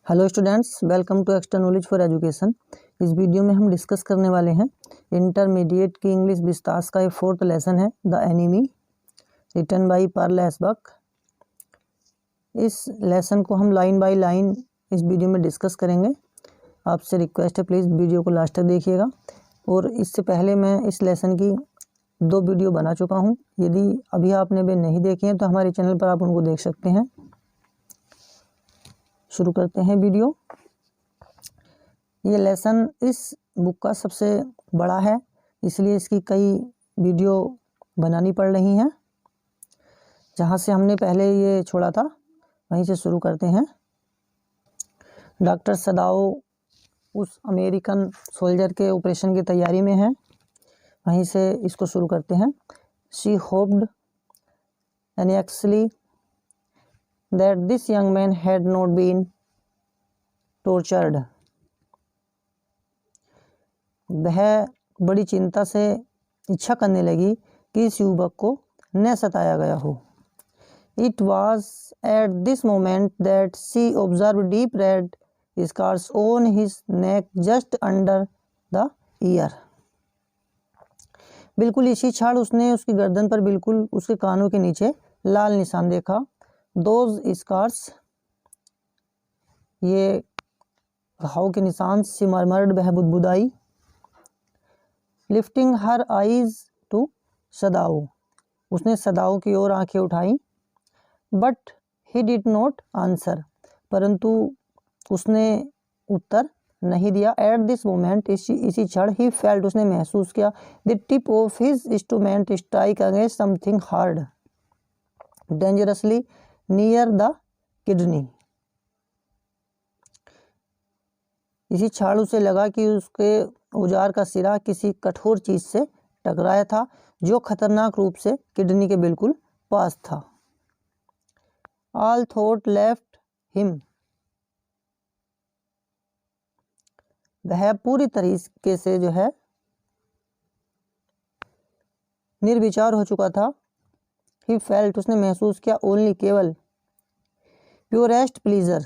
Hello students, welcome to extra knowledge for education. इस video में हम डिस्कस करने वाले हैं इंटरमीडिएट की इंग्लिश विस्तास का ये 4th लेसन है the enemy, written by Pearl S Buck. इस लेसन को हम लाइन बाय लाइन इस वीडियो में डिस्कस करेंगे। आपसे रिक्वेस्ट है प्लीज़ वीडियो को लास्ट तक देखिएगा। और इससे पहले मैं इस लेसन की 2 वीडियो बना चुका हूँ। यदि अभी आपने वे नहीं देखे हैं तो हमारे चैनल पर आप उनको देख सकते हैं। शुरू करते हैं वीडियो। ये लेसन इस बुक का सबसे बड़ा है, इसलिए इसकी कई वीडियो बनानी पड़ रही हैं। जहाँ से हमने पहले ये छोड़ा था वहीं से शुरू करते हैं। डॉक्टर सदाओ उस अमेरिकन सोल्जर के ऑपरेशन की तैयारी में है, वहीं से इसको शुरू करते हैं। She hoped anxiously that this young man had not been tortured. वह बड़ी चिंता से इच्छा करने लगी कि इस युवक को न सताया गया हो। It was at this moment that she observed deep red scars on his neck just under the ear. बिल्कुल इसी क्षण उसने उसकी गर्दन पर बिल्कुल उसके कानों के नीचे लाल निशान देखा। Those scars, ये घाव के निशान। सी मरमर्ड, वह बुदबुदाई। लिफ्टिंग हर आईज टू सदाओ, उसने सदाओ की ओर आंखें उठाई। But he did not answer, परंतु उसने उत्तर नहीं दिया। एट दिस मोमेंट, इसी क्षण, ही फेल्ट, उसने महसूस किया, the tip of his instrument strike against something hard dangerously near the kidney. इसी क्षण उसे लगा कि उसके औजार का सिरा किसी कठोर चीज से टकराया था जो खतरनाक रूप से किडनी के बिल्कुल पास था। ऑल थॉट लेफ्ट हिम, वह पूरी तरीके से जो है निर्विचार हो चुका था। ही फेल्ट, उसने महसूस किया, ओनली, केवल, प्योरेस्ट प्लीजर,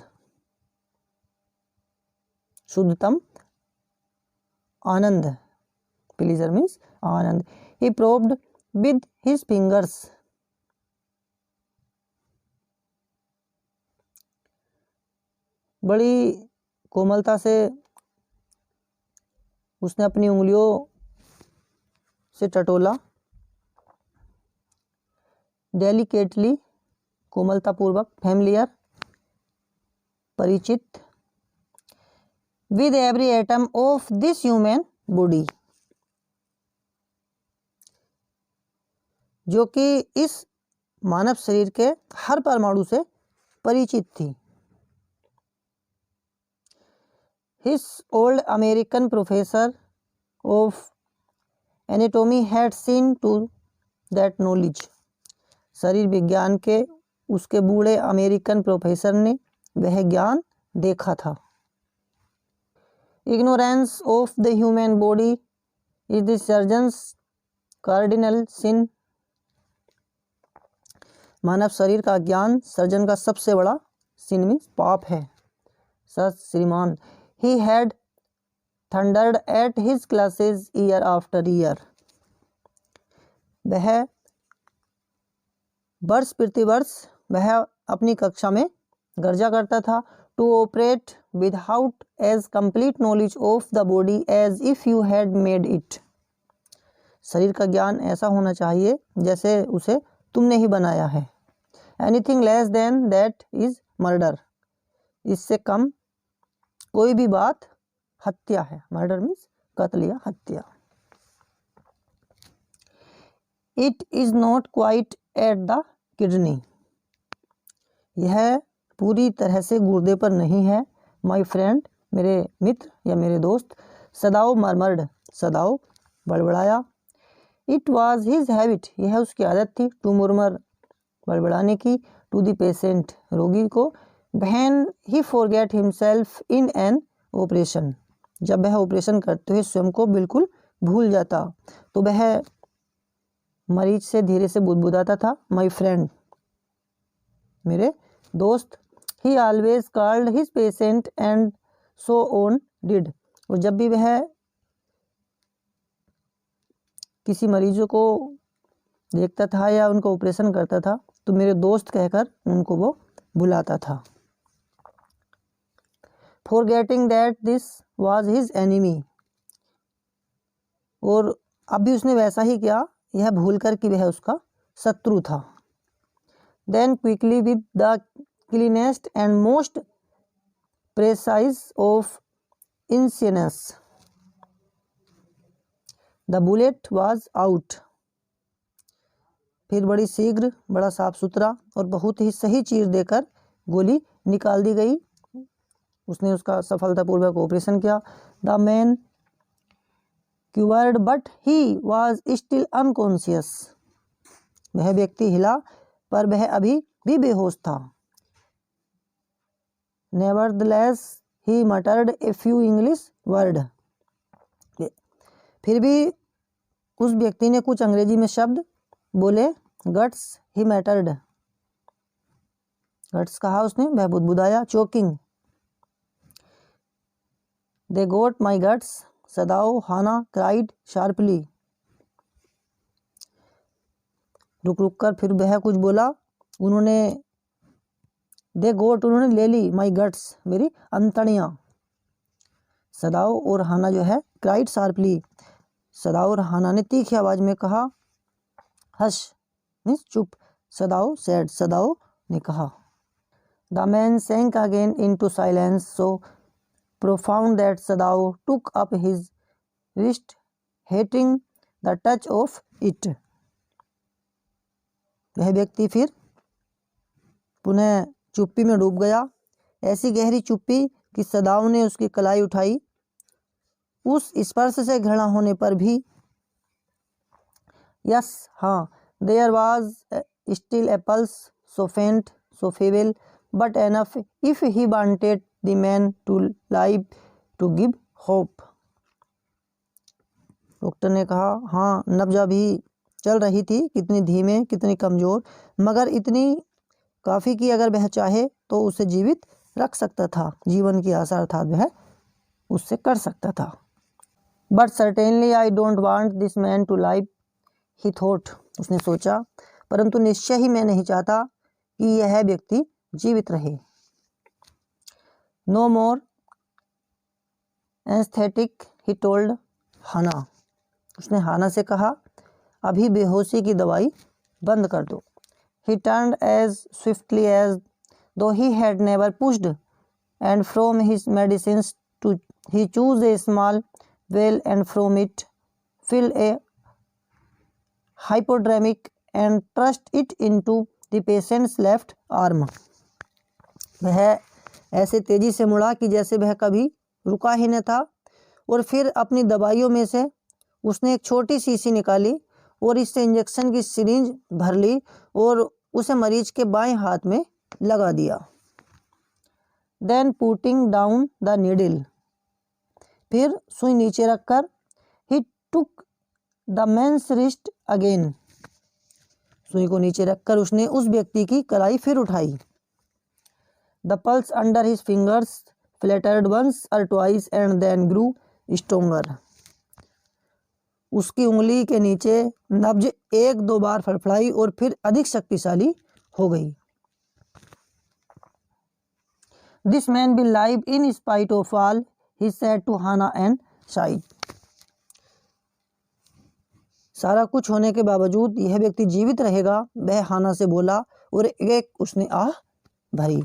शुद्धतम आनंद। प्लीजर मीन्स आनंद। He probed with his fingers, बड़ी कोमलता से उसने अपनी उंगलियों से टटोला। डेलिकेटली, कोमलतापूर्वक। फैमिलियर, परिचित। With every atom of this human body, जो कि इस मानव शरीर के हर परमाणु से परिचित थी। His old American professor of anatomy had seen to that knowledge. शरीर विज्ञान के उसके बूढ़े अमेरिकन प्रोफेसर ने वह ज्ञान देखा था। Ignorance of the human body is the surgeon's cardinal sin. मानव शरीर का ज्ञान सर्जन का सबसे बड़ा सिन मीन्स पाप है। सर श्रीमान। He had thundered at his classes year after year. वह वर्ष प्रतिवर्ष वह अपनी कक्षा में गर्जा करता था। To operate without as complete knowledge of the body as if you had made it. शरीर का ज्ञान ऐसा होना चाहिए जैसे उसे तुमने ही बनाया है। Anything less than that is murder. इससे कम कोई भी बात हत्या है। मर्डर मीन्स कत्ल या हत्या। It is not quite at the kidney, यह पूरी तरह से गुर्दे पर नहीं है। माई फ्रेंड, मेरे मित्र या मेरे दोस्त। सदाओ murmured, Sadao बड़बड़ाया। It was his habit, यह उसकी आदत थी। टू मुरमर, बड़बड़ाने की। टू द पेशेंट, रोगी को। When he forget himself in an operation, जब वह ऑपरेशन करते हुए स्वयं को बिल्कुल भूल जाता तो वह मरीज से धीरे से बुदबुदाता था। माई फ्रेंड, मेरे दोस्त। ही always called his patient and so on did. और जब भी वह किसी मरीजों को देखता था या उनका ऑपरेशन करता था तो मेरे दोस्त कहकर उनको वो बुलाता था। Forgetting that this was his enemy. और अब भी उसने वैसा ही किया, यह भूलकर कि वह उसका शत्रु था। Then quickly with the cleanest and most precise of incisions the bullet was out. फिर बड़ी शीघ्र, बड़ा साफ सुथरा और बहुत ही सही चीज देकर गोली निकाल दी गई। उसने उसका सफलतापूर्वक ऑपरेशन किया। The man quivered but he was still unconscious. वह व्यक्ति हिला पर वह अभी भी बेहोश था। Nevertheless he muttered a few English word. फिर भी उस व्यक्ति ने कुछ अंग्रेजी में शब्द बोले। गट्स ही मैटर्ड, गट्स कहा उसने, वह बुदबुदाया। चोकिंग दे गोट माई गट्स, सदाओ हाना क्राइड शार्पली। रुक रुक कर फिर वह कुछ बोला। उन्होंने दे गोट, उन्होंने ले ली, माई गट्स, मेरी अंतड़ियाँ। सदाओ और हाना जो है क्राइड शार्पली। सदाओ और हाना ने तीखी आवाज में कहा। हश मीन्स चुप। सदाओ सेड, सदाओ ने कहा। The man sank again into silence so profound that Sadao took up his wrist, hating the touch of it. वह व्यक्ति फिर पुनः चुप्पी में डूब गया, ऐसी गहरी चुप्पी कि सदाओ ने उसकी कलाई उठाई। उस स्पर्श से घृणा होने पर भी। यस हाँ, there was still a pulse, so faint, so feeble, but enough if he wanted the man to live to give hope. Doctor ने कहा हाँ, नब्जा भी चल रही थी, कितनी धीमे, कितनी कमजोर, मगर इतनी काफ़ी कि अगर वह चाहे तो उसे जीवित रख सकता था। जीवन की आशा अर्थात वह उससे कर सकता था। But certainly I don't want this man to live, he thought. उसने सोचा, परंतु निश्चय ही मैं नहीं चाहता कि यह व्यक्ति जीवित रहे। No more anaesthetic, he told Hana. उसने हाना से कहा, अभी बेहोशी की दवाई बंद कर दो। He turned as swiftly as though he had never pushed and from his medicines to he chose a small vial and from it fill a hypodermic and thrust it into the patient's left arm. वह ऐसे तेजी से मुड़ा कि जैसे वह कभी रुका ही न था, और फिर अपनी दवाइयों में से उसने एक छोटी शीशी निकाली और इससे इंजेक्शन की सिरिंज भर ली और उसे मरीज के बाएं हाथ में लगा दिया। Then putting down the needle, फिर सुई नीचे रखकर he took the man's wrist again, सुई को नीचे रखकर उसने उस व्यक्ति की कलाई फिर उठाई। The pulse under his fingers fluttered once or twice and then grew stronger. उसकी उंगली के नीचे नब्ज एक दो बार फड़फड़ाई और फिर अधिक शक्तिशाली हो गई। This man will live in spite of all, he said to Hannah and sighed. सारा कुछ होने के बावजूद यह व्यक्ति जीवित रहेगा, वह हाना से बोला और एक उसने आह भरी।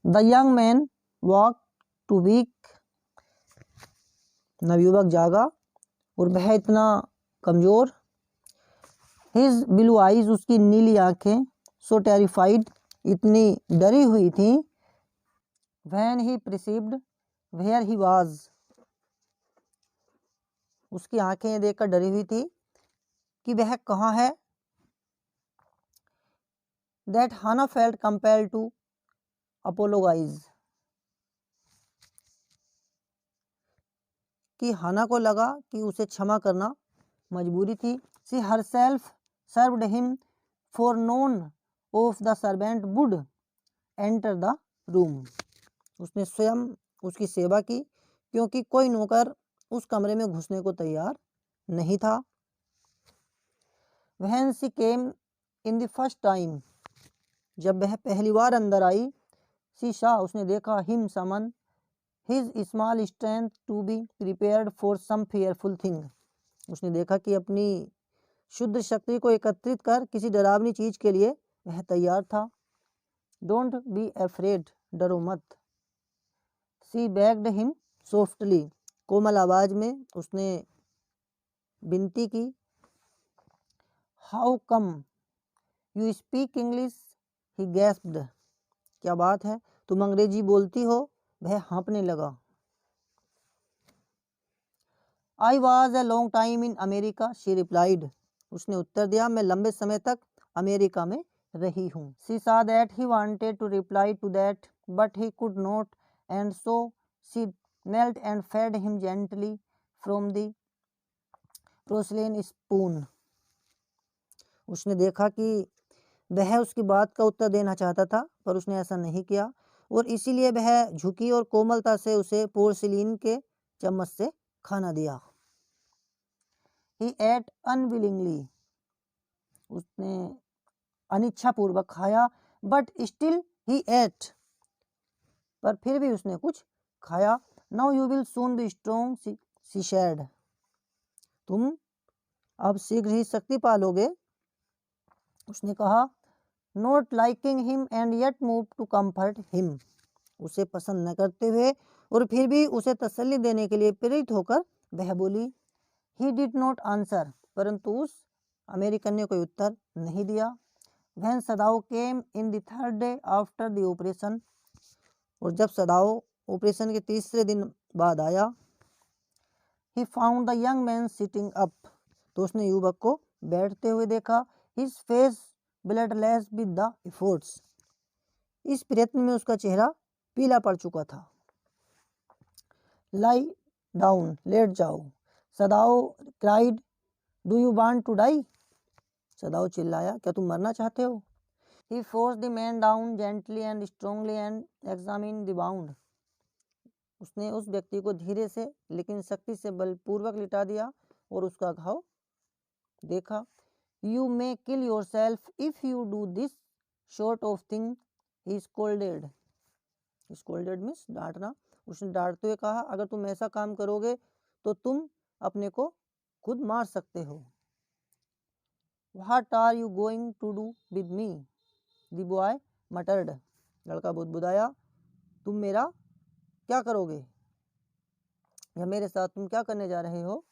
The young man woke too weak, नवयुवक जागा और वह इतना कमजोर। हिज ब्लू आइज, उसकी नीली आंखें, सो टेरिफाइड, इतनी डरी हुई थी। When he perceived where he was, उसकी आंखें देखकर डरी हुई थी कि वह कहाँ है। That Hana felt compelled to apologise, कि हाना को लगा कि उसे क्षमा करना मजबूरी थी। She herself served him for none of the servant would enter the room. उसने स्वयं उसकी सेवा की क्योंकि कोई नौकर उस कमरे में घुसने को तैयार नहीं था। When she came in the first time, जब वह पहली बार अंदर आई, she saw, उसने देखा, him summon his small strength to be prepared for some fearful thing। उसने देखा कि अपनी शुद्ध शक्ति को एकत्रित कर किसी डरावनी चीज के लिए वह तैयार था। Don't be afraid, डरो मत। She begged him softly, कोमल आवाज में उसने विनती की। How come you speak English? He gasped, क्या बात है, तुम अंग्रेजी बोलती हो? वह हाँपने लगा। I was a long time in America, she replied, उसने उत्तर दिया, मैं लंबे समय तक अमेरिका में रही हूँ। She saw that he wanted to reply to that, but he could not, and so she knelt and fed him gently from the porcelain spoon। उसने देखा कि वह उसकी बात का उत्तर देना चाहता था, पर उसने ऐसा नहीं किया, और इसीलिए वह झुकी और कोमलता से उसे पोर्सिलीन के चम्मच से खाना दिया। He ate unwillingly, उसने अनिच्छापूर्वक खाया, but still he ate, पर फिर भी उसने कुछ खाया। Now you will soon be strong, she said, तुम अब शीघ्र ही शक्ति पालोगे, उसने कहा। Not liking him and yet moved to comfort him, उसे पसंद न करते हुए और फिर भी उसे तसल्ली देने के लिए प्रेरित होकर वह बोली। He did not answer, परंतु उस अमेरिकन ने कोई उत्तर नहीं दिया। When Sadao came in the third day after the operation, और जब सदाओ ऑपरेशन के तीसरे दिन बाद आया, he found the young man sitting up, तो उसने युवक को बैठते हुए देखा। His face bloodless with the efforts, इस प्रयत्न में उसका चेहरा पीला पड़ चुका था। Lie down, लेट जाओ। सदाओ cried, do you want to die? सदाओ चिल्लाया, क्या तुम मरना चाहते हो? He forced the man down gently and strongly and examined the wound, उसने उस व्यक्ति को धीरे से लेकिन शक्ति से बलपूर्वक लिटा दिया और उसका घाव देखा। You may kill yourself if you do this sort of thing, he scolded. Scolded means डांटना। उसने डांटते हुए कहा, अगर तुम ऐसा काम करोगे तो तुम अपने को खुद मार सकते हो। What are you going to do with me? The boy muttered, लड़का बुदबुदाया, तुम मेरा क्या करोगे, या मेरे साथ तुम क्या करने जा रहे हो?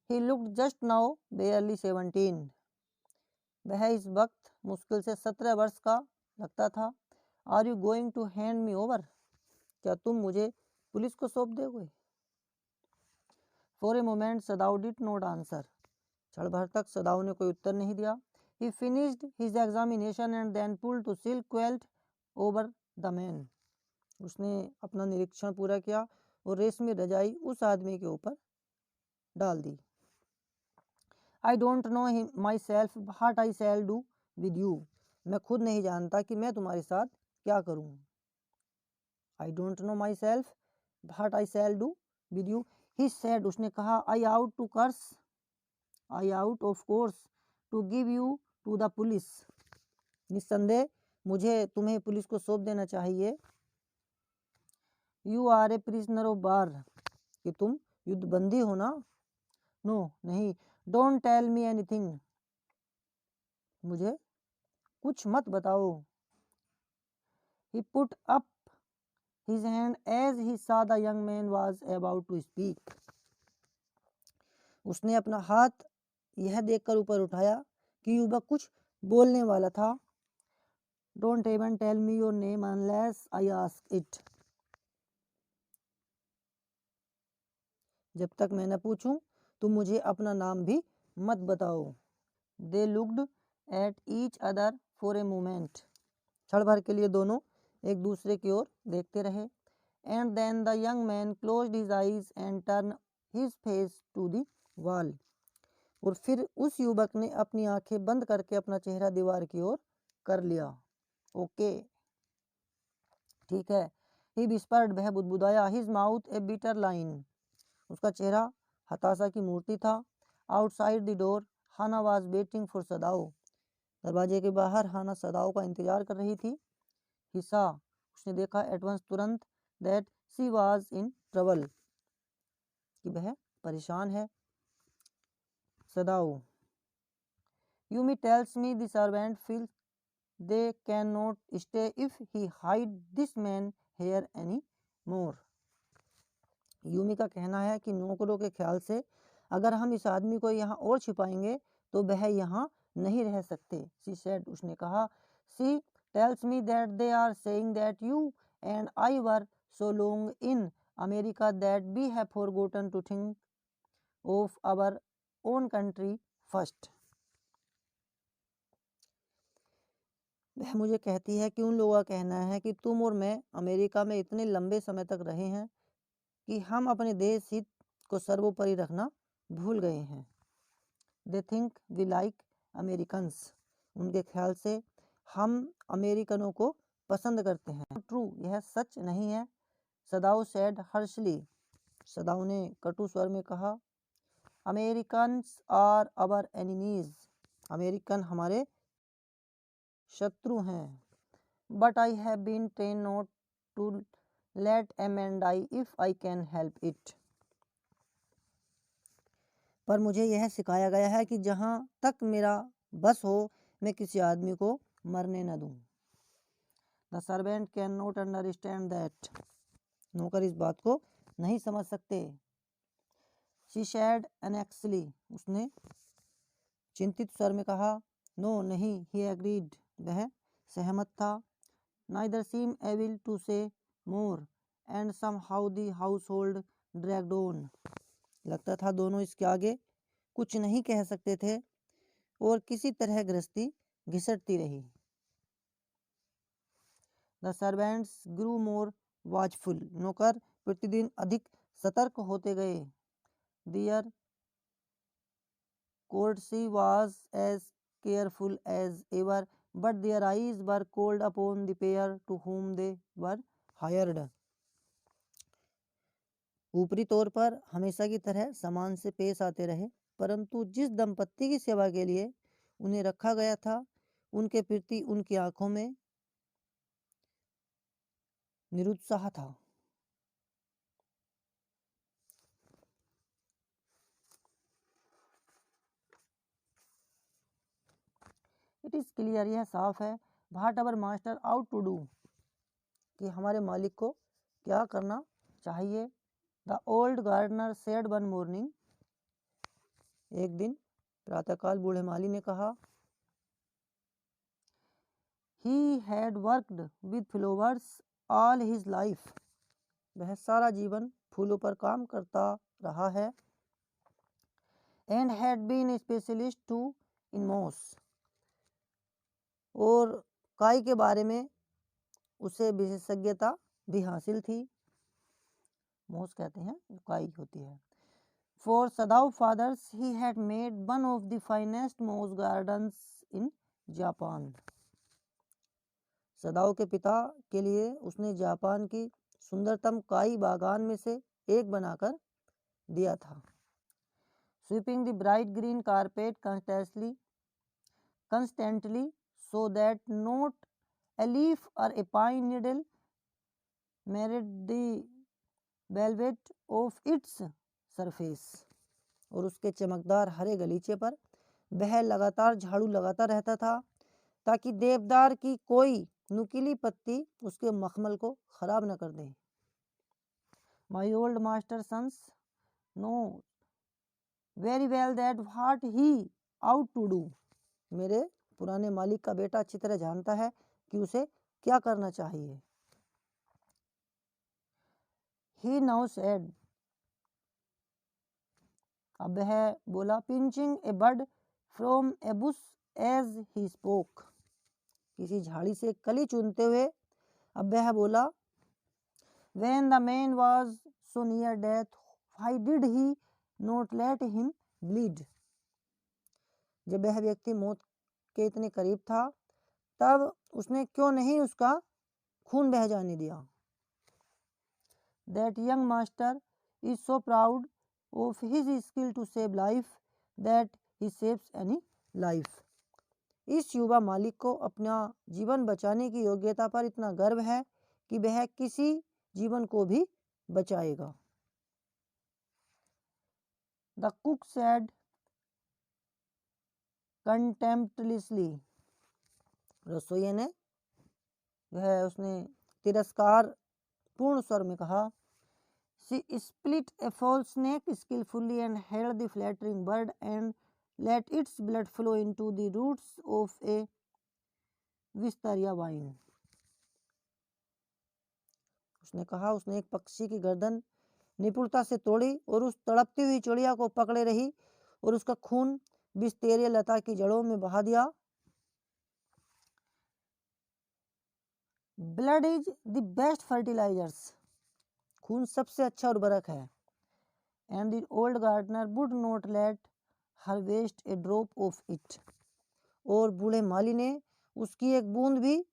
He looked just now barely 17, वह इस वक्त मुश्किल से 17 वर्ष का लगता था। Are you going to hand me over? क्या तुम मुझे पुलिस को सौंप दोगे? For a moment Sadao did not answer, क्षण भर तक सदाओ ने कोई उत्तर नहीं दिया। He finished his examination and then pulled to silk quilt over the man, उसने अपना निरीक्षण पूरा किया और रेशमी रजाई उस आदमी के ऊपर डाल दी। I don't know myself what I shall do with you, मैं खुद नहीं जानता कि मैं तुम्हारे साथ क्या करूं। I don't know myself what I shall do with you, he said, उसने कहा। I ought to curse, I ought of course to give you to the police, निस्संदेह मुझे तुम्हें पुलिस को सौंप देना चाहिए। You are a prisoner of war, कि तुम युद्धबंदी हो ना। No, नहीं। Don't tell me anything, मुझे कुछ मत बताओ। He put up his hand as he saw the young man was about to speak, उसने अपना हाथ यह देखकर ऊपर उठाया कि युवक कुछ बोलने वाला था। Don't even tell me your name unless I ask it, जब तक मैं न पूछूं तुम मुझे अपना नाम भी मत बताओ। They looked at each other for a moment, क्षण भर के लिए दोनों एक दूसरे की ओर देखते रहे। And then the young man closed his eyes and turned his face to the wall, और फिर उस युवक ने अपनी आंखें बंद करके अपना चेहरा दीवार की ओर कर लिया। ओके, ठीक है। ही विस्पर्ड, वह बुदबुदाया। His mouth a bitter line, उसका चेहरा हताशा की मूर्ति था। Outside the door Hana was waiting for Sadao, दरवाजे के बाहर हाना सदाओ का इंतजार कर रही थी। ही सा, उसने देखा, एट वंस, तुरंत, that she was in trouble, कि वह परेशान है। Sadao, Yumi tells me the servant feel they can not stay if he hide this man here any more. Yumi का कहना है कि नौकरों के ख्याल से अगर हम इस आदमी को यहाँ और छिपाएंगे तो वह यहाँ नहीं रह सकते। शी सेड, उसने कहा, she tells me that they are saying that you and I were so long in America that we have forgotten to think of our own country first. वह मुझे कहती है कि उन लोगों का कहना है कि तुम और मैं अमेरिका में इतने लंबे समय तक रहे हैं कि हम अपने देश हित को सर्वोपरि रखना भूल गए हैं। They think we like Americans, उनके ख्याल से हम अमेरिकनों को पसंद करते हैं। ट्रू, यह सच नहीं है। सदाऊ सेड हर्शली, सदाऊ ने कटु स्वर में कहा, Americans are our enemies, American हमारे शत्रु हैं। But I have been trained not to let a man die if I can help it, पर मुझे यह सिखाया गया है कि जहाँ तक मेरा बस हो मैं किसी आदमी को मरने न दूँ। The servant can not understand that, नौकर इस बात को नहीं समझ सकते। शी सैड एनेक्सली, उसने चिंतित स्वर में कहा। नो, नहीं। ही एग्रीड, वह सहमत था। नाइदर सीम एबल टू से more and somehow the household dragged on, लगता था दोनों इसके आगे कुछ नहीं कह सकते थे और किसी तरह गृहस्थी घिसटती रही। The servants grew more watchful, नौकर प्रतिदिन अधिक सतर्क होते गए। Their courtesy was as careful as ever, but their eyes were cold upon the pair to whom they were hired। ऊपरी तौर पर हमेशा की तरह समान से पेश आते रहे, परंतु जिस दंपत्ति की सेवा के लिए उन्हें रखा गया था उनके प्रति उनकी आंखों में निरुत्साह था। इट इज क्लियर, यह साफ है, what our master ought to do, कि हमारे मालिक को क्या करना चाहिए। The old gardener said one morning, एक दिन प्रातःकाल बूढ़े माली ने कहा। He had worked with flowers all his life, वह सारा जीवन फूलों पर काम करता रहा है। And had been specialist too in moss, और काई के बारे में उसे विशेषज्ञता भी हासिल थी। मॉस कहते हैं जो काई होती है। For Sadao father's he had made one of the finest moss gardens in Japan, Sadao के पिता के लिए उसने जापान की सुंदरतम काई बागान में से एक बनाकर दिया था। Sweeping the bright green carpet constantly so that not a leaf or a pine needle marred the velvet of its surface, और उसके चमकदार हरे गलीचे पर वह लगातार झाड़ू लगाता रहता था ताकि देवदार की कोई नुकीली पत्ती उसके मखमल को खराब न कर दे। My old master sons know very well that what he ought to do, मेरे पुराने मालिक का बेटा अच्छी तरह जानता है कि उसे क्या करना चाहिए। ही नाउ सेड, अब वह बोला, pinching a bud from a bush as he spoke, किसी झाड़ी से कली चुनते हुए अब वह बोला। When the man was so near death, why did he not let him bleed? जब वह व्यक्ति मौत के इतने करीब था तब उसने क्यों नहीं उसका खून बह जाने दिया। That young master is so proud of his skill to save life that he saves any life. इस युवा मालिक को अपना जीवन बचाने की योग्यता पर इतना गर्व है कि वह किसी जीवन को भी बचाएगा। The cook said contemptuously. रसोइये ने उसने तिरस्कार पूर्ण स्वर में कहा। She split a fowl snake skillfully and held the flattering bird and let its blood flow into the roots of a wisteria vine. उसने कहा उसने एक पक्षी की गर्दन निपुणता से तोड़ी और उस तड़पती हुई चिड़िया को पकड़े रही और उसका खून विस्तेरिया लता की जड़ों में बहा दिया। Blood is the best fertilizers. खून सबसे अच्छा उर्वरक है। And the old gardener would not let her waste a drop of it. और बूढ़े माली ने उसकी एक बूंद भी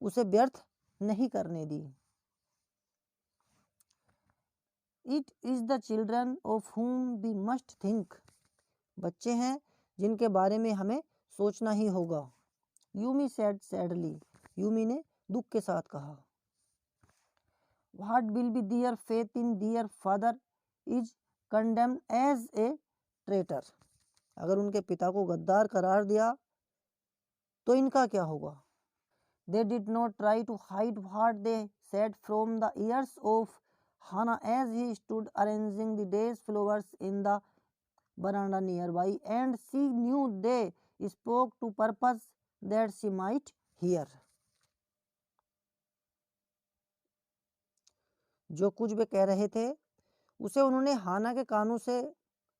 उसे व्यर्थ नहीं करने दी। It is the children of whom we must think. बच्चे हैं जिनके बारे में हमें सोचना ही होगा। Yumi said sadly. यूमी ने दुख के साथ कहा। What will be their faith in their father is condemned as a traitor. अगर उनके पिता को गद्दार करार दिया तो इनका क्या होगा। They did not try to hide what they said from the ears of Hannah as he stood arranging the day's flowers in the veranda nearby, and she knew they spoke to purpose that she might hear. जो कुछ वे कह रहे थे उसे उन्होंने हाना के कानों से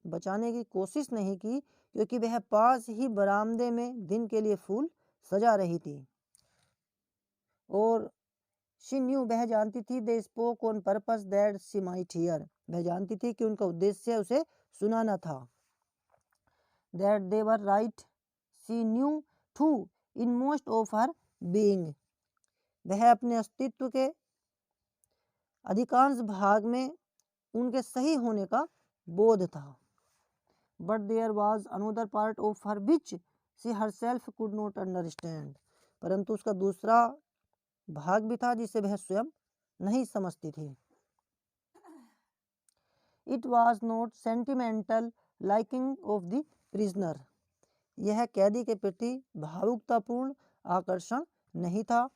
बचाने की कोशिश नहीं की, क्योंकि वह पास ही बरामदे में दिन के लिए फूल सजा रही थी। और she knew वह जानती थी they spoke on purpose that she might hear. वह जानती थी कि उनका उद्देश्य उसे सुनाना था। That they were right. She knew too in most of her being. वह अपने अस्तित्व के अधिकांश भाग में उनके सही होने का बोध था। But there was another part of her which she herself could not understand. परंतु उसका दूसरा भाग भी था जिसे वह स्वयं नहीं समझती थी। It was not sentimental liking of the prisoner. यह कैदी के प्रति भावुकतापूर्ण आकर्षण नहीं था।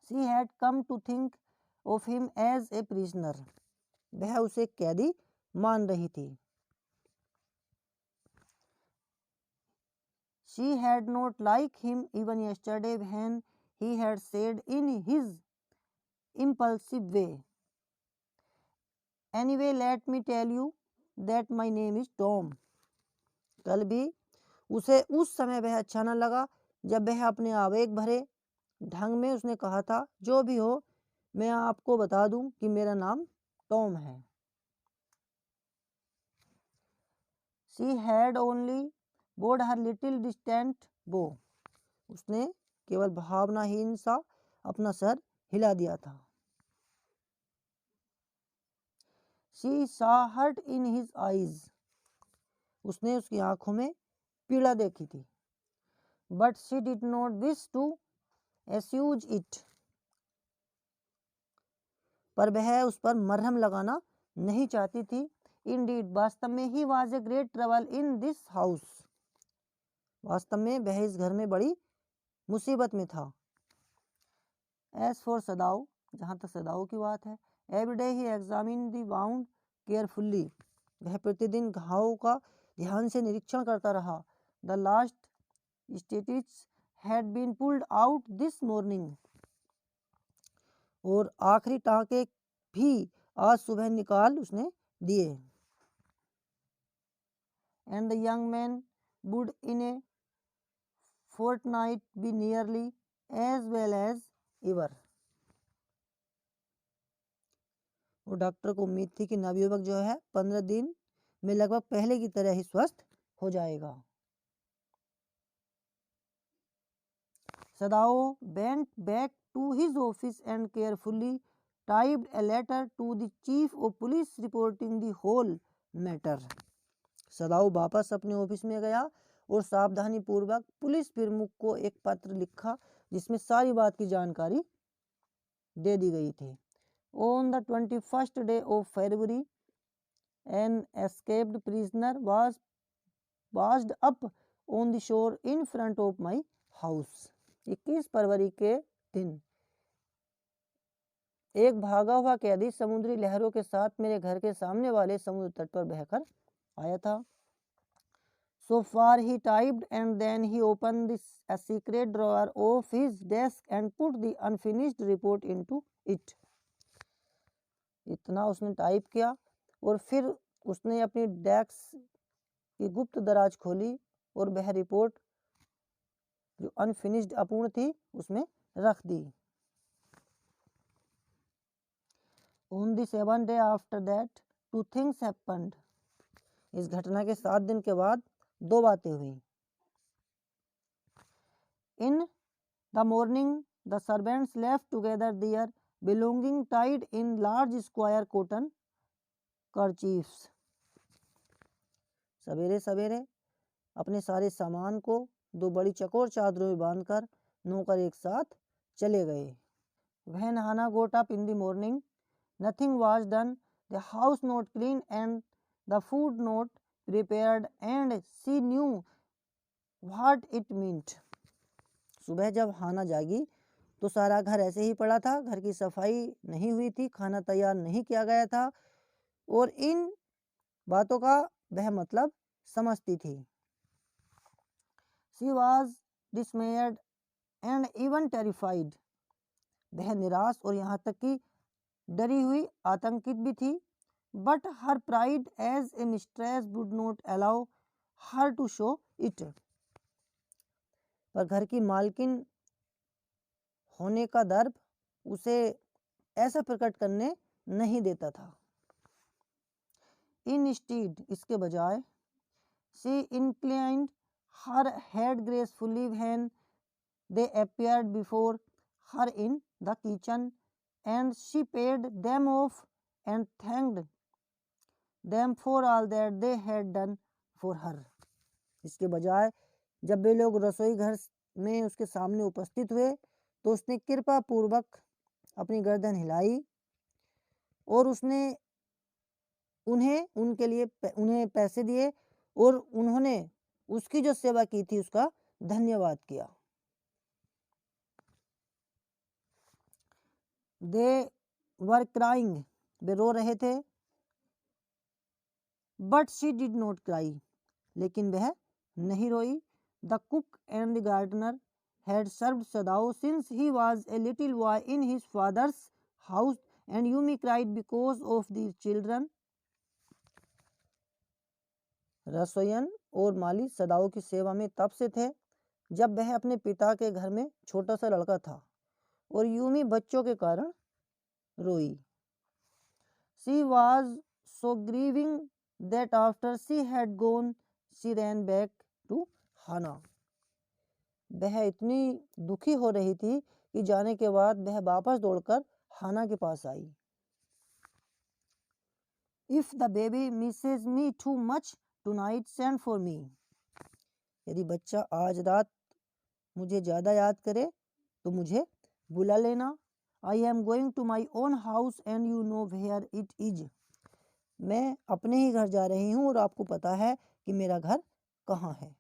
She had come to think of him as a prisoner. वह उसे कैदी मान रही थी। She had not liked him even yesterday when he had said in his impulsive way, "Anyway, let me tell you that my name is Tom." कल भी उसे उस समय वह अच्छा न लगा जब वह अपने आवेग भरे ढंग में उसने कहा था, जो भी हो मैं आपको बता दूं कि मेरा नाम टॉम है। She had only bowed her little distant bow. उसने केवल भावनाहीन सा अपना सर हिला दिया था। She saw hurt in his eyes. उसने उसकी आंखों में पीड़ा देखी थी। But she did not wish to assuage it. पर वह उस पर मरहम लगाना नहीं चाहती थी। Indeed, वास्तव में he was a great trouble in this house. वास्तव में वह इस घर में बड़ी मुसीबत में था। As for सदाऊ, जहाँ तक सदाऊ की बात है, every day he examined the wound carefully. वह प्रतिदिन घाव का ध्यान से निरीक्षण करता रहा। The last stitches had been pulled out this morning. और आखिरी टाँके भी आज सुबह निकाल उसने दिए। And the young man would in a fortnight be nearly as well as ever. और डॉक्टर को उम्मीद थी कि नवयुवक जो है 15 दिन में लगभग पहले की तरह ही स्वस्थ हो जाएगा। Sadao went back to his office and carefully typed a letter to the chief of police reporting the whole matter. सदाओ वापस अपने ऑफिस में गया और सावधानी पूर्वक पुलिस प्रमुख को एक पत्र लिखा जिसमें सारी बात की जानकारी दे दी गई थी. On the 21st day of February, an escaped prisoner was washed up on the shore in front of my house. 21 फरवरी के दिन एक भागा हुआ कैदी समुद्री लहरों के साथ मेरे घर के सामने वाले समुद्र तट पर बहकर आया था. So far he typed and then he opened a secret drawer of his desk and put the unfinished report into it. इतना उसने टाइप किया और फिर उसने अपनी डेस्क की गुप्त दराज खोली और वह रिपोर्ट जो अनफिनिश्ड अपूर्ण थी उसमें रख दी. On the 7th day after that, two things happened. इस घटना के 7 दिन के बाद दो बातें हुई. In the morning, the servants left together their belongings tied in large square cotton kerchiefs. सवेरे सवेरे अपने सारे सामान को दो बड़ी चकोर चादरों में बांधकर नौकर एक साथ चले गए. When Hannah got up in the morning, nothing was done, the house not clean and the food not prepared, and she knew what it meant. सुबह जब हाना जागी तो सारा घर ऐसे ही पड़ा था, घर की सफाई नहीं हुई थी, खाना तैयार नहीं किया गया था और इन बातों का वह मतलब समझती थी. She was dismayed and even terrified. वह निराश और यहाँ तक कि डरी हुई आतंकित भी थी. But her pride as a mistress would not allow her to show it. पर घर की मालकिन होने का दर्प उसे ऐसा प्रकट करने नहीं देता था. Instead, इसके बजाय she inclined her head gracefully when they appeared before her in the kitchen, and she paid them off and thanked them for all that they had done for her. इसके बजाय जब वे लोग रसोई घर में उसके सामने उपस्थित हुए तो उसने कृपा पूर्वक अपनी गर्दन हिलाई और उसने उन्हें पैसे दिए और उन्होंने उसकी जो सेवा की थी उसका धन्यवाद किया. They were crying. वे रो रहे थे. But she did not cry. लेकिन वह नहीं रोई. The cook and the gardener had served Sadao since he was a little boy in his father's house, and Yumi cried because of the children. रसोईयन और माली सदाओ की सेवा में तब से थे जब वह अपने पिता के घर में छोटा सा लड़का था और यूमी बच्चों के कारण रोई. She was so grieving that after she had gone, she ran back to Hannah. वह इतनी दुखी हो रही थी कि जाने के बाद वह वापस दौड़कर हाना के पास आई. If the baby misses me too much tonight, send for me. यदि बच्चा आज रात मुझे ज़्यादा याद करे तो मुझे बुला लेना. I am going to my own house and you know where it is. मैं अपने ही घर जा रही हूँ और आपको पता है कि मेरा घर कहाँ है.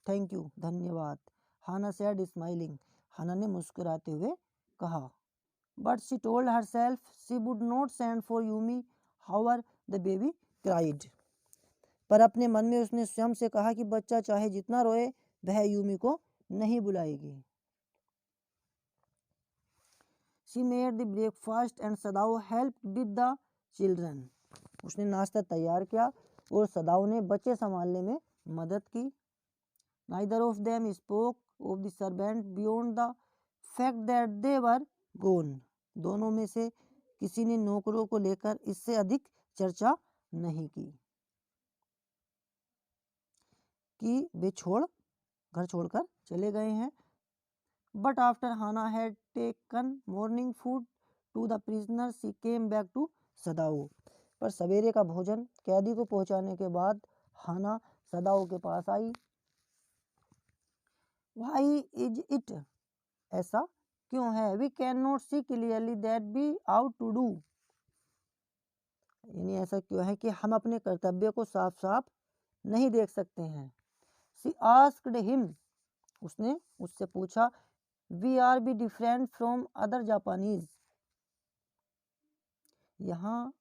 थैंक यू, धन्यवाद. हाना said smiling. हाना ने मुस्कुराते हुए कहा. But she told herself she would not send for Yumi, however the baby cried. पर अपने मन में उसने स्वयं से कहा कि बच्चा चाहे जितना रोए वह यूमी को नहीं बुलाएगी. She made the breakfast and Sadao helped with the children. उसने नाश्ता तैयार किया और सदाओ ने बच्चे संभालने में मदद की. Neither of them spoke of the servant beyond the fact that they were gone. दोनों में से किसी ने नौकरों को लेकर इससे अधिक चर्चा नहीं की कि वे घर छोड़कर चले गए हैं। But after Hana had taken morning food to the prisoner she came back to Sadao. पर सवेरे का भोजन कैदी को पहुंचाने के बाद हाना सदाओ के पास आई। व्हाई इज इट, ऐसा क्यों है? We can not see clearly that be ought to do, यानी ऐसा क्यों है कि हम अपने कर्तव्य को साफ साफ नहीं देख सकते हैं। सी आस्क्ड हिम, उसने उससे पूछा, we are be different from other Japanese, यहाँ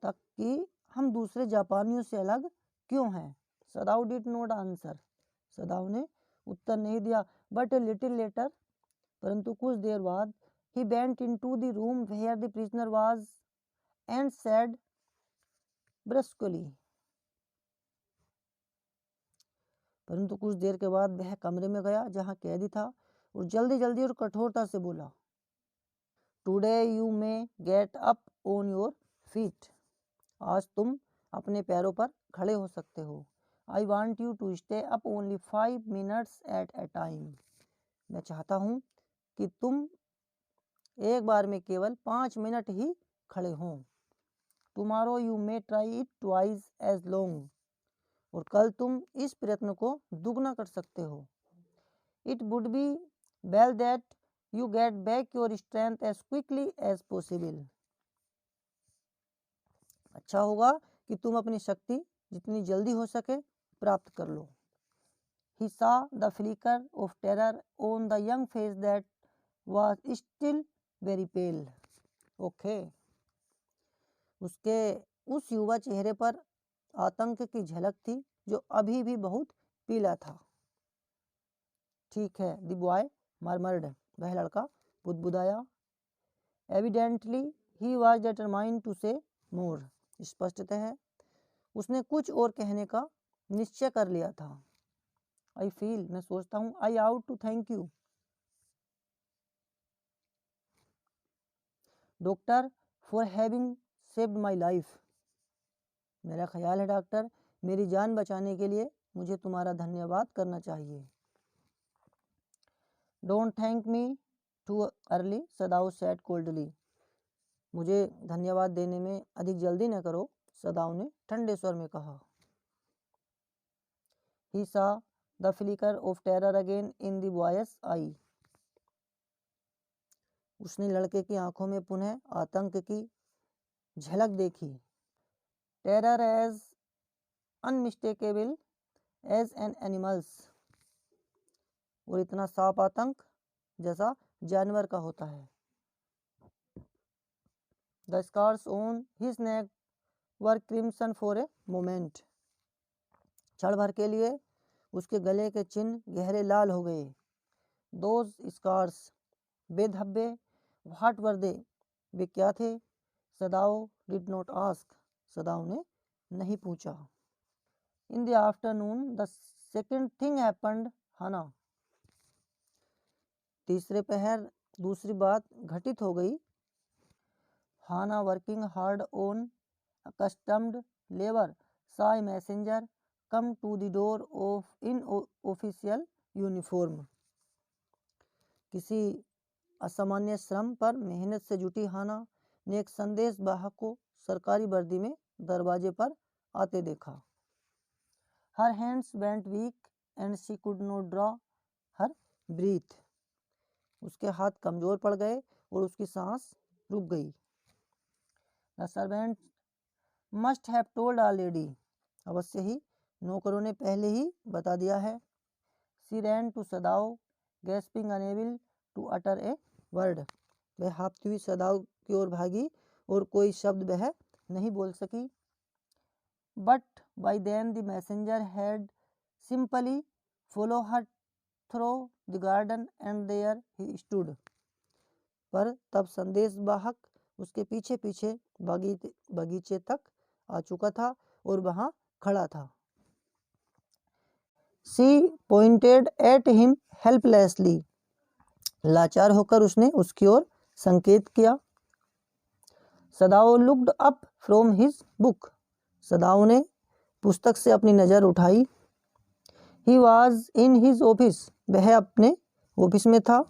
तक कि हम दूसरे जापानियों से अलग क्यों हैं? सदाओ डिड नॉट आंसर, सदाओ ने उत्तर नहीं दिया। बट ए लिटिल लेटर, परंतु कुछ देर बाद, he went into the room where the prisoner was and said brusquely, परंतु कुछ देर के बाद वह कमरे में गया जहां कैदी था और जल्दी जल्दी और कठोरता से बोला, today you may get up on your feet, आज तुम अपने पैरों पर खड़े हो सकते हो। I want you to stay up only 5 minutes at a time, मैं चाहता हूँ कि तुम एक बार में केवल 5 मिनट ही खड़े हों। Tomorrow you may try it twice as long, और कल तुम इस प्रयत्न को दुगना कर सकते हो। It would be well that you get back your strength as quickly as possible, अच्छा होगा कि तुम अपनी शक्ति जितनी जल्दी हो सके प्राप्त कर लो। He saw the flicker of terror on the young face that was still very pale. Okay. उसके उस युवा चेहरे पर आतंक की झलक थी जो अभी भी बहुत पीला था। ठीक है, the boy murmured, वह लड़का बुदबुदाया। Evidently he was determined to say more. स्पष्टतः है उसने कुछ और कहने का निश्चय कर लिया था। आई फील, मैं सोचता हूँ, I ought to thank you doctor for having saved my life, मेरा ख्याल है डॉक्टर, मेरी जान बचाने के लिए मुझे तुम्हारा धन्यवाद करना चाहिए। Don't thank me too early, Sadao said coldly, मुझे धन्यवाद देने में अधिक जल्दी न करो, सदाओ ने ठंडे स्वर में कहा। He saw the flicker of terror again in the boy's eye. उसने लड़के की आंखों में पुनः आतंक की झलक देखी। Terror as unmistakable as an animal's, और इतना साफ आतंक जैसा जानवर का होता है। The scars on his neck were crimson for a moment. क्षण भर के लिए उसके गले के चिन्ह गहरे लाल हो गए। Those scars, बेधब्बे, व्हाट वर दे, वे क्या थे? Sadao did not ask, Sadao ने नहीं पूछा। In the afternoon the second thing happened, Hana, तीसरे पहर दूसरी बात घटित हो गई। Hana working hard on accustomed labour saw a messenger come to the door of in official uniform. किसी असामान्य श्रम पर मेहनत से जुटी हाना ने एक संदेश वाहक को सरकारी वर्दी में दरवाजे पर आते देखा। Her hands went weak and she could not draw her breath. उसके हाथ कमजोर पड़ गए और उसकी सांस रुक गई। The servant must have told already. अवश्य ही नौकरों ने पहले ही बता दिया है। She ran to Sadao, gasping unable to utter a word. वह हाँफती हुई सदाओ की ओर भागी और कोई शब्द वह नहीं बोल सकी। But by then the messenger had simply followed her through the garden and there he stood. पर तब संदेश वाहक उसके पीछे पीछे बगीचे तक आ चुका था और वहां खड़ा था। She pointed at him helplessly. लाचार होकर उसने उसकी ओर संकेत किया। सदाओ looked up from his book. सदाओ ने पुस्तक से अपनी नजर उठाई। He was in his office, वह अपने ऑफिस में था।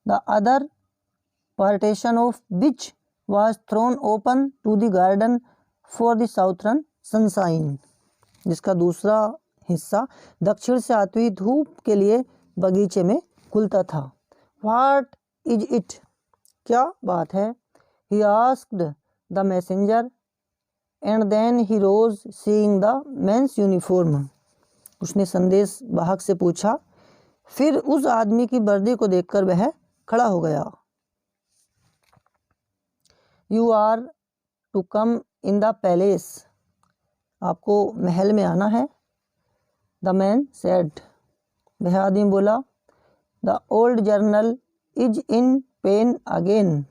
The other partition of which was thrown open to the garden for the southern sunshine, जिसका दूसरा हिस्सा दक्षिण से आती हुई धूप के लिए बगीचे में खुलता था। व्हाट इज इट, क्या बात है? He asked the messenger and then he rose seeing the men's uniform, उसने संदेश वाहक से पूछा, फिर उस आदमी की वर्दी को देखकर वह खड़ा हो गया। You are to come in the palace, आपको महल में आना है। द मैन सेड, वह आदमी बोला। The old general is in pain again,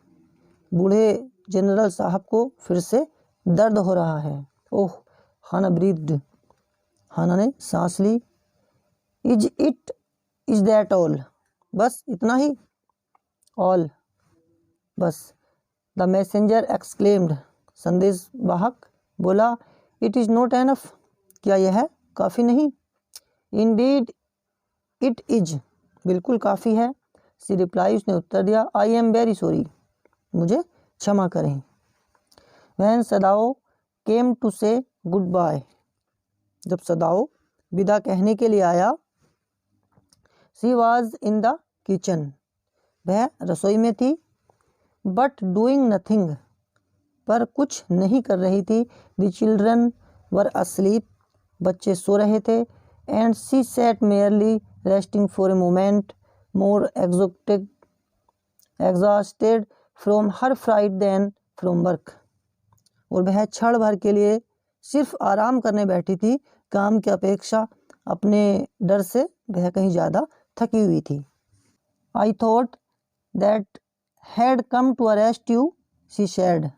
बूढ़े जनरल साहब को फिर से दर्द हो रहा है। ओह, हाना ब्रीथ्ड, हाना ने सांस ली। इज दैट ऑल, बस इतना ही? ऑल, बस। द मैसेंजर एक्सक्लेम्ड, संदेश वाहक बोला। इट इज़ नॉट एनफ, क्या यह काफ़ी नहीं? इंडीड इट इज, बिल्कुल काफ़ी है। सी रिप्लाई, उसने उत्तर दिया। आई एम वेरी सॉरी, मुझे क्षमा करें। वैन सदाओ केम टू से गुड बाय, जब सदाओ विदा कहने के लिए आया। सी वॉज इन द किचन, वह रसोई में थी। बट डूइंग नथिंग, पर कुछ नहीं कर रही थी। द चिल्ड्रन वर अस्लीप, बच्चे सो रहे थे। And she sat merely resting for a moment, more exhausted from her fright than from work, और वह क्षण भर के लिए सिर्फ आराम करने बैठी थी, काम की अपेक्षा अपने डर से वह कहीं ज़्यादा थकी हुई थी। I thought that had come to arrest you, she said,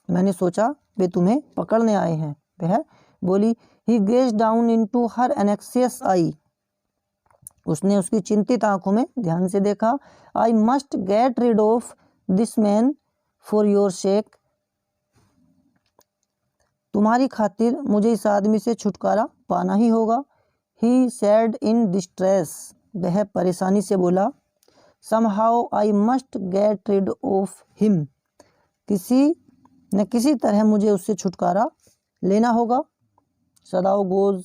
मैंने सोचा वे तुम्हें पकड़ने आए हैं, वह बोली। He gazed down into her anxious eye, उसने उसकी चिंतित आंखों में ध्यान से देखा। I must get rid of this man for your sake, तुम्हारी खातिर मुझे इस आदमी से छुटकारा पाना ही होगा। ही सैड इन डिस्ट्रेस, वह परेशानी से बोला। Somehow I must get rid of him, किसी न किसी तरह मुझे उससे छुटकारा लेना होगा। Sadao goes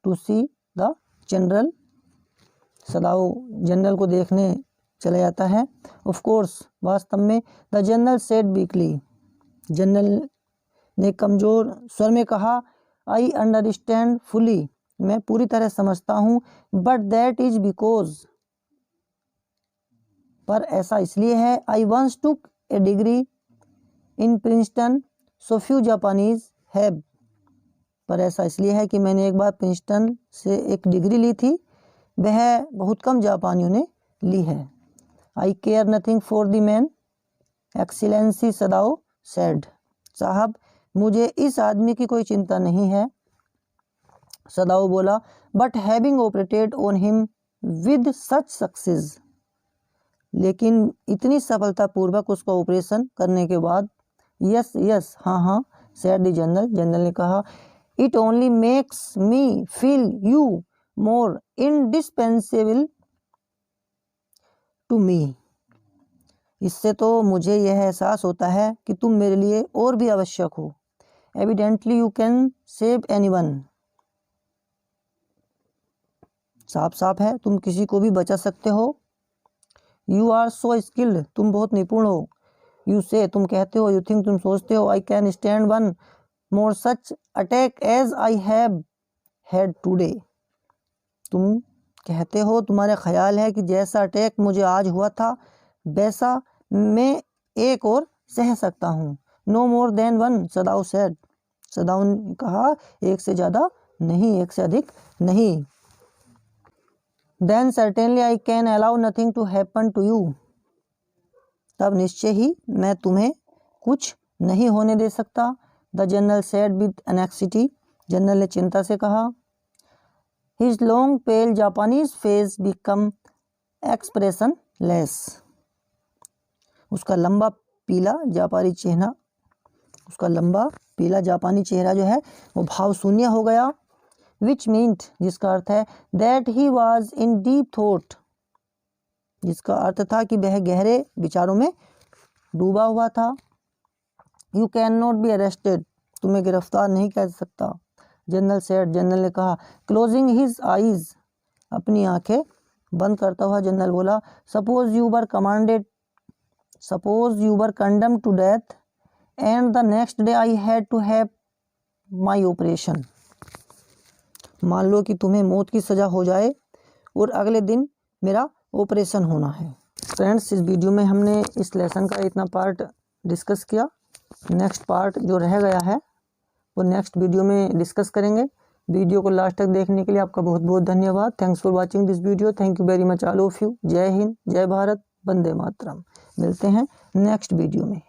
to see the general, Sadao general को देखने चला जाता है। ऑफ कोर्स, वास्तव में। The general said weakly, general ने कमज़ोर स्वर में कहा। आई अंडरस्टैंड फुली, मैं पूरी तरह समझता हूँ। बट दैट इज बिकॉज, पर ऐसा इसलिए है। I once took a degree in Princeton, so few Japanese have, पर ऐसा इसलिए है कि मैंने एक बार प्रिंसटन से एक डिग्री ली थी, वह बहुत कम जापानियों ने ली है। I care nothing for the man, excellency, Sadao said, साहब मुझे इस आदमी की कोई चिंता नहीं है, सदाओ बोला। But having operated on him with such success, लेकिन इतनी सफलतापूर्वक उसका ऑपरेशन करने के बाद। यस यस, हाँ हाँ, सेड द जनरल, जनरल ने कहा। It only makes me feel you more indispensable to me, इससे तो मुझे यह एहसास होता है कि तुम मेरे लिए और भी आवश्यक हो। Evidently you can save anyone, साफ साफ है तुम किसी को भी बचा सकते हो। यू आर सो स्किल्ड, तुम बहुत निपुण हो। यू से, तुम कहते हो। यू थिंक, तुम सोचते हो। I can stand one more such attack as I have had today, तुम कहते हो, तुम्हारा ख्याल है कि जैसा अटैक मुझे आज हुआ था वैसा मैं एक और सह सकता हूँ। नो मोर देन वन, सदाओ सेड, सदाओ ने कहा, एक से ज़्यादा नहीं, एक से अधिक नहीं। Then certainly I can allow nothing to happen to you, तब निश्चय ही मैं तुम्हें कुछ नहीं होने दे सकता। The general said with anxiety, general ने चिंता से कहा। His long pale Japanese face become expressionless, उसका लंबा पीला जापानी चेहरा, उसका लंबा पीला जापानी चेहरा जो है वो भाव शून्य हो गया। विच मीन्ट जिसका अर्थ है that he was in deep thought, जिसका अर्थ था कि वह गहरे विचारों में डूबा हुआ था। You can not be arrested, तुम्हें गिरफ्तार नहीं कर सकता। जनरल सेड, जनरल ने कहा। क्लोजिंग हिज आईज, अपनी आंखें बंद करता हुआ जनरल बोला। Suppose you were condemned to death and the next day I had to have my operation, मान लो कि तुम्हें मौत की सज़ा हो जाए और अगले दिन मेरा ऑपरेशन होना है। फ्रेंड्स, इस वीडियो में हमने इस लेसन का इतना पार्ट डिस्कस किया। नेक्स्ट पार्ट जो रह गया है वो नेक्स्ट वीडियो में डिस्कस करेंगे। वीडियो को लास्ट तक देखने के लिए आपका बहुत बहुत धन्यवाद। Thanks for watching this video. Thank you very much all of you. जय हिंद, जय भारत, वंदे मातरम। मिलते हैं नेक्स्ट वीडियो में।